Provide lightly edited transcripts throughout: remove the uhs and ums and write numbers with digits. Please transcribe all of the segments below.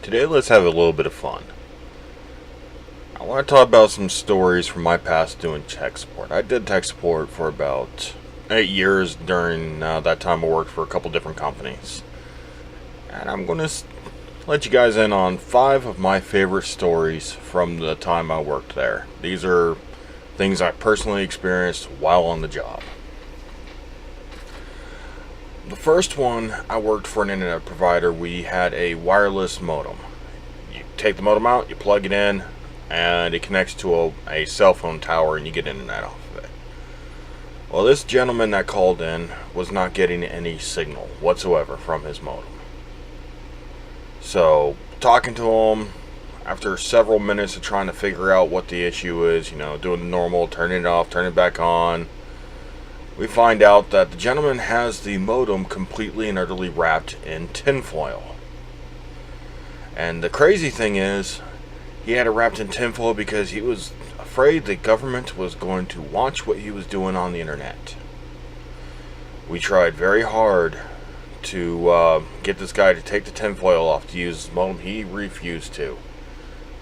Today, let's have a little bit of fun. I want to talk about some stories from my past doing tech support. I did tech support for about 8 years during that time I worked for a couple different companies. And I'm going to let you guys in on 5 of my favorite stories from the time I worked there. These are things I personally experienced while on the job. The first one, I worked for an internet provider. We had a wireless modem. You take the modem out, you plug it in, and it connects to a cell phone tower and you get internet off of it. Well, this gentleman that called in was not getting any signal whatsoever from his modem. So, talking to him, after several minutes of trying to figure out what the issue is, doing the normal, turning it off, turning it back on, we find out that the gentleman has the modem completely and utterly wrapped in tinfoil. And the crazy thing is, he had it wrapped in tinfoil because he was afraid the government was going to watch what he was doing on the internet. We tried very hard to get this guy to take the tinfoil off to use his modem. He refused to.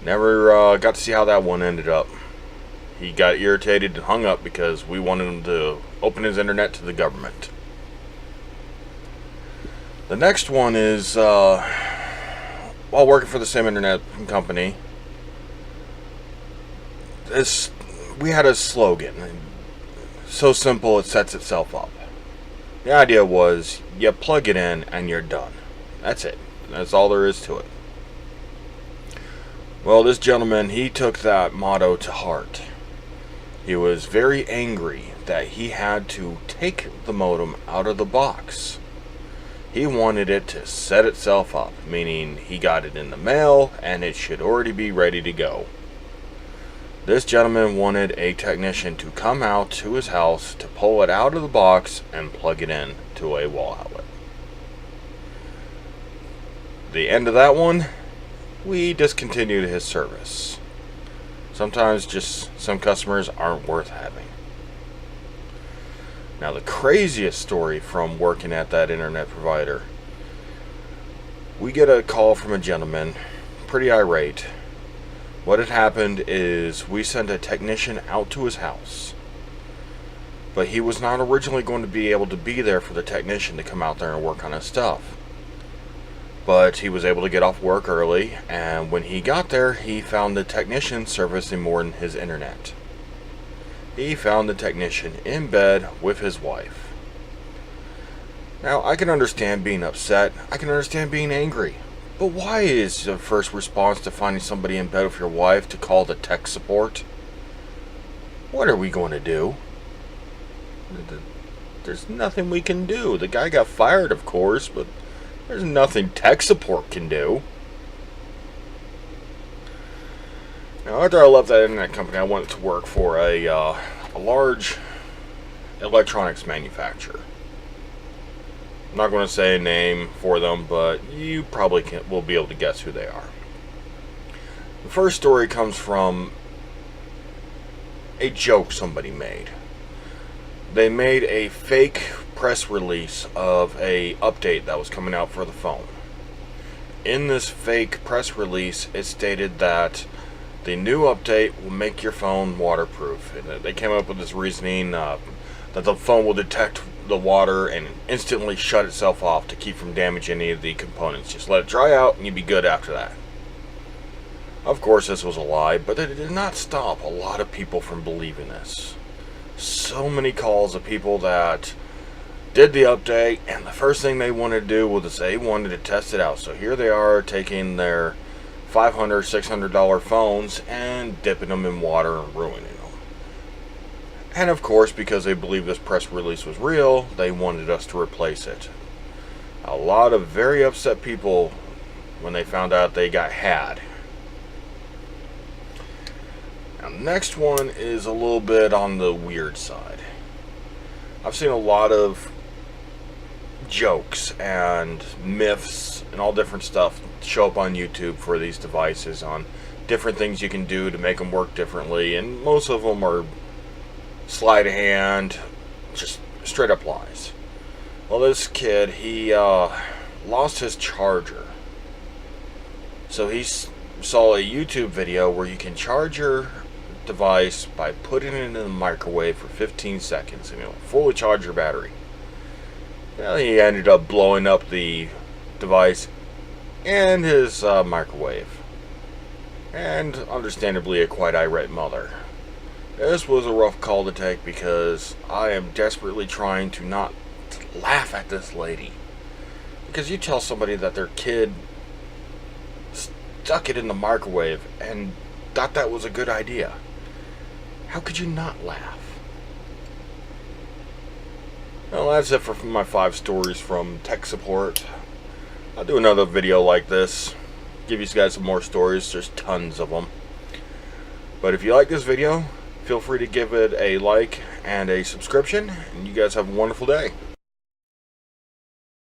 Never got to see how that one ended up. He got irritated and hung up because we wanted him to open his internet to the government. The next one is, while working for the same internet company, we had a slogan. So simple it sets itself up. The idea was, you plug it in and you're done. That's it. That's all there is to it. Well, this gentleman, he took that motto to heart. He was very angry that he had to take the modem out of the box. He wanted it to set itself up, meaning he got it in the mail and it should already be ready to go. This gentleman wanted a technician to come out to his house to pull it out of the box and plug it in to a wall outlet. The end of that one, we discontinued his service. Sometimes just some customers aren't worth having. Now, the craziest story from working at that internet provider, we get a call from a gentleman, pretty irate. What had happened is we sent a technician out to his house, but he was not originally going to be able to be there for the technician to come out there and work on his stuff. But he was able to get off work early, and when he got there, he found the technician servicing more than his internet. He found the technician in bed with his wife. Now, I can understand being upset, I can understand being angry, but why is the first response to finding somebody in bed with your wife to call the tech support? What are we going to do? There's nothing we can do. The guy got fired, of course, but there's nothing tech support can do. Now, after I left that internet company, I went to work for a large electronics manufacturer. I'm not going to say a name for them, but you probably will be able to guess who they are. The first story comes from a joke somebody made. They made a fake press release of a update that was coming out for the phone. In this fake press release, it stated that the new update will make your phone waterproof. And they came up with this reasoning that the phone will detect the water and instantly shut itself off to keep from damaging any of the components. Just let it dry out and you'll be good after that. Of course, this was a lie, but it did not stop a lot of people from believing this. So many calls of people that did the update, and the first thing they wanted to do was they wanted to test it out. So here they are taking their $500, $600 phones and dipping them in water and ruining them. And of course, because they believed this press release was real, they wanted us to replace it. A lot of very upset people when they found out they got had. Now, next one is a little bit on the weird side. I've seen a lot of jokes and myths and all different stuff show up on YouTube for these devices on different things you can do to make them work differently, and most of them are sleight of hand, just straight up lies. Well, this kid, he lost his charger So he saw a YouTube video where you can charge your device by putting it in the microwave for 15 seconds and it'll fully charge your battery. Well, he ended up blowing up the device and his microwave, and understandably a quite irate mother. This was a rough call to take because I am desperately trying to not laugh at this lady. Because you tell somebody that their kid stuck it in the microwave and thought that was a good idea. How could you not laugh? Well, that's it for my 5 stories from tech support. I'll do another video like this. Give you guys some more stories. There's tons of them. But if you like this video, feel free to give it a like and a subscription. And you guys have a wonderful day.